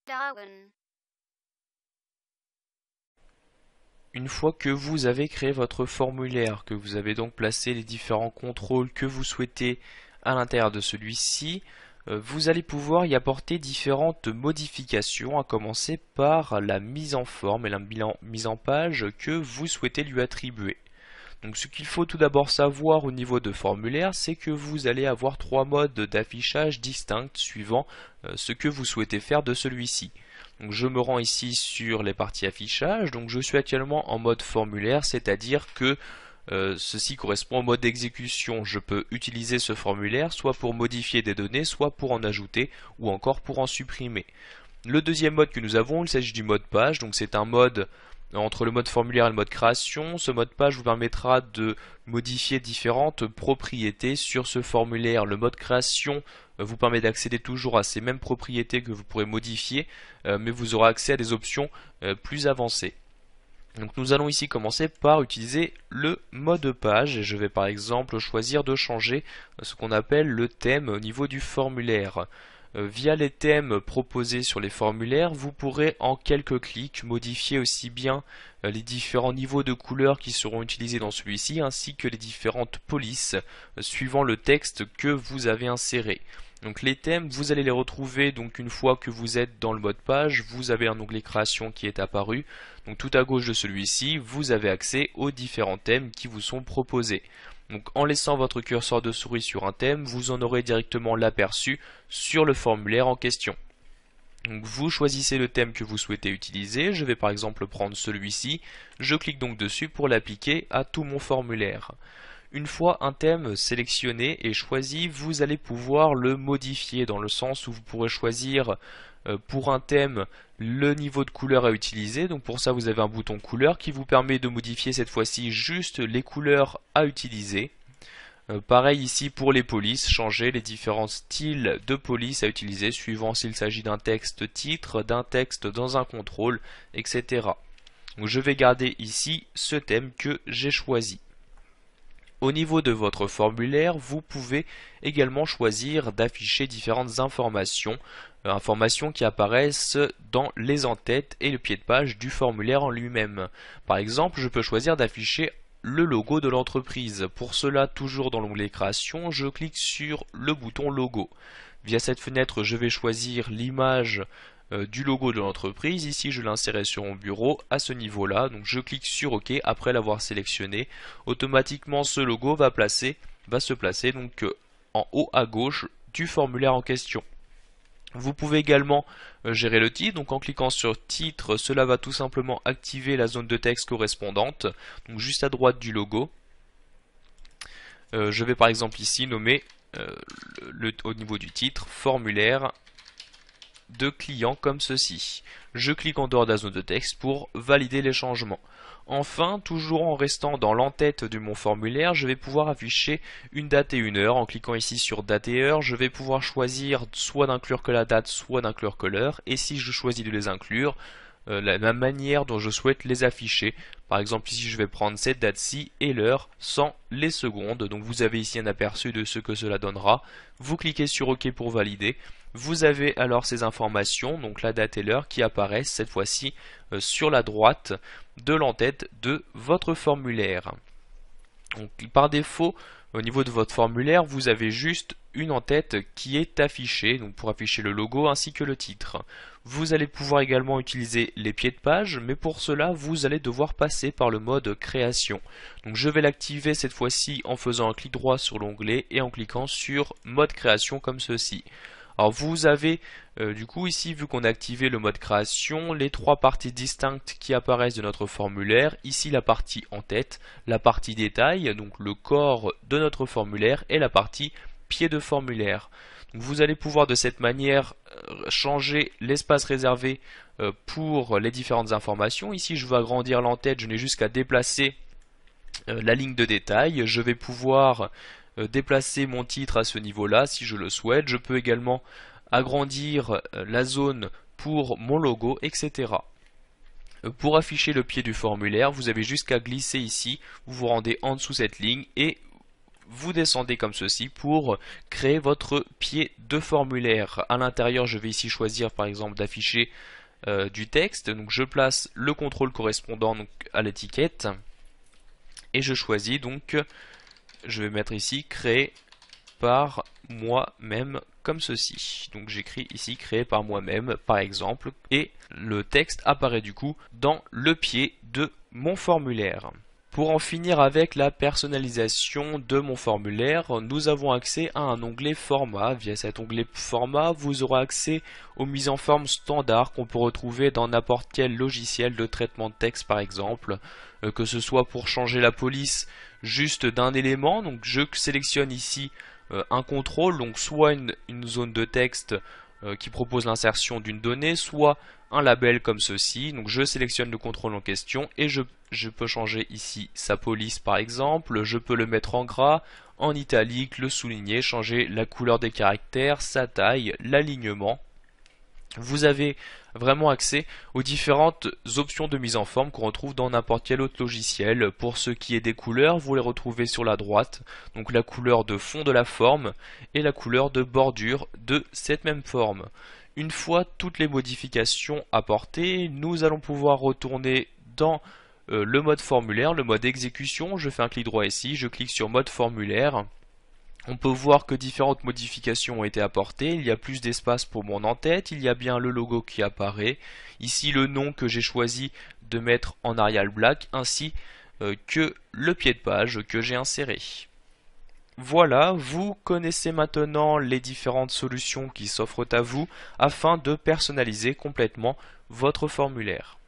Darwin. Une fois que vous avez créé votre formulaire, que vous avez donc placé les différents contrôles que vous souhaitez à l'intérieur de celui-ci, vous allez pouvoir y apporter différentes modifications, à commencer par la mise en forme et la mise en page que vous souhaitez lui attribuer. Donc ce qu'il faut tout d'abord savoir au niveau de formulaire, c'est que vous allez avoir trois modes d'affichage distincts suivant ce que vous souhaitez faire de celui-ci. Donc je me rends ici sur les parties affichage, donc je suis actuellement en mode formulaire, c'est-à-dire que ceci correspond au mode d'exécution. Je peux utiliser ce formulaire soit pour modifier des données, soit pour en ajouter ou encore pour en supprimer. Le deuxième mode que nous avons, il s'agit du mode page, donc c'est un mode entre le mode formulaire et le mode création. Ce mode page vous permettra de modifier différentes propriétés sur ce formulaire. Le mode création vous permet d'accéder toujours à ces mêmes propriétés que vous pourrez modifier, mais vous aurez accès à des options plus avancées. Donc nous allons ici commencer par utiliser le mode page et je vais par exemple choisir de changer ce qu'on appelle le thème au niveau du formulaire. Via les thèmes proposés sur les formulaires, vous pourrez en quelques clics modifier aussi bien les différents niveaux de couleurs qui seront utilisés dans celui-ci ainsi que les différentes polices suivant le texte que vous avez inséré. Donc les thèmes, vous allez les retrouver donc une fois que vous êtes dans le mode page, vous avez un onglet création qui est apparu. Donc tout à gauche de celui-ci, vous avez accès aux différents thèmes qui vous sont proposés. Donc en laissant votre curseur de souris sur un thème, vous en aurez directement l'aperçu sur le formulaire en question. Donc vous choisissez le thème que vous souhaitez utiliser, je vais par exemple prendre celui-ci, je clique donc dessus pour l'appliquer à tout mon formulaire. Une fois un thème sélectionné et choisi, vous allez pouvoir le modifier dans le sens où vous pourrez choisir pour un thème le niveau de couleur à utiliser. Donc pour ça vous avez un bouton couleur qui vous permet de modifier cette fois-ci juste les couleurs à utiliser. Pareil ici pour les polices, changer les différents styles de police à utiliser suivant s'il s'agit d'un texte titre, d'un texte dans un contrôle, etc. Donc je vais garder ici ce thème que j'ai choisi. Au niveau de votre formulaire, vous pouvez également choisir d'afficher différentes informations, informations qui apparaissent dans les en-têtes et le pied de page du formulaire en lui-même. Par exemple, je peux choisir d'afficher le logo de l'entreprise. Pour cela, toujours dans l'onglet création, je clique sur le bouton logo. Via cette fenêtre, je vais choisir l'image du logo de l'entreprise. Ici je l'insérerai sur mon bureau à ce niveau là, donc je clique sur OK après l'avoir sélectionné. Automatiquement ce logo va se placer donc en haut à gauche du formulaire en question. Vous pouvez également gérer le titre, donc en cliquant sur titre, cela va tout simplement activer la zone de texte correspondante, donc juste à droite du logo. Je vais par exemple ici nommer au niveau du titre formulaire de clients comme ceci. Je clique en dehors de la zone de texte pour valider les changements. Enfin, toujours en restant dans l'en-tête de mon formulaire, je vais pouvoir afficher une date et une heure. En cliquant ici sur date et heure, je vais pouvoir choisir soit d'inclure que la date, soit d'inclure que l'heure. Et si je choisis de les inclure, la manière dont je souhaite les afficher. Par exemple ici je vais prendre cette date-ci et l'heure sans les secondes. Donc vous avez ici un aperçu de ce que cela donnera. Vous cliquez sur OK pour valider. Vous avez alors ces informations, donc la date et l'heure qui apparaissent cette fois-ci sur la droite de l'en-tête de votre formulaire. Donc, par défaut, au niveau de votre formulaire, vous avez juste une en-tête qui est affichée, donc pour afficher le logo ainsi que le titre. Vous allez pouvoir également utiliser les pieds de page, mais pour cela, vous allez devoir passer par le mode création. Donc je vais l'activer cette fois-ci en faisant un clic droit sur l'onglet et en cliquant sur mode création comme ceci. Alors vous avez du coup ici, vu qu'on a activé le mode création, les trois parties distinctes qui apparaissent de notre formulaire. Ici la partie en tête, la partie détail, donc le corps de notre formulaire et la partie pied de formulaire. Donc vous allez pouvoir de cette manière changer l'espace réservé pour les différentes informations. Ici je veux agrandir l'en-tête, je n'ai juste qu'à déplacer la ligne de détail. Je vais pouvoir déplacer mon titre à ce niveau-là si je le souhaite. Je peux également agrandir la zone pour mon logo, etc. Pour afficher le pied du formulaire, vous avez juste qu'à glisser ici, vous vous rendez en dessous cette ligne et vous descendez comme ceci pour créer votre pied de formulaire. À l'intérieur, je vais ici choisir par exemple d'afficher du texte. Donc je place le contrôle correspondant donc, à l'étiquette et je choisis donc, je vais mettre ici créer par moi-même comme ceci. Donc j'écris ici créé par moi-même par exemple et le texte apparaît du coup dans le pied de mon formulaire. Pour en finir avec la personnalisation de mon formulaire, nous avons accès à un onglet format. Via cet onglet format, vous aurez accès aux mises en forme standards qu'on peut retrouver dans n'importe quel logiciel de traitement de texte par exemple, que ce soit pour changer la police juste d'un élément. Donc je sélectionne ici un contrôle, donc soit une zone de texte qui propose l'insertion d'une donnée, soit un label comme ceci. Donc je sélectionne le contrôle en question et je peux changer ici sa police par exemple, je peux le mettre en gras, en italique, le souligner, changer la couleur des caractères, sa taille, l'alignement. Vous avez vraiment accès aux différentes options de mise en forme qu'on retrouve dans n'importe quel autre logiciel. Pour ce qui est des couleurs, vous les retrouvez sur la droite, donc la couleur de fond de la forme et la couleur de bordure de cette même forme. Une fois toutes les modifications apportées, nous allons pouvoir retourner dans le mode formulaire, le mode exécution. Je fais un clic droit ici, je clique sur mode formulaire. On peut voir que différentes modifications ont été apportées, il y a plus d'espace pour mon en-tête, il y a bien le logo qui apparaît, ici le nom que j'ai choisi de mettre en Arial Black, ainsi que le pied de page que j'ai inséré. Voilà, vous connaissez maintenant les différentes solutions qui s'offrent à vous afin de personnaliser complètement votre formulaire.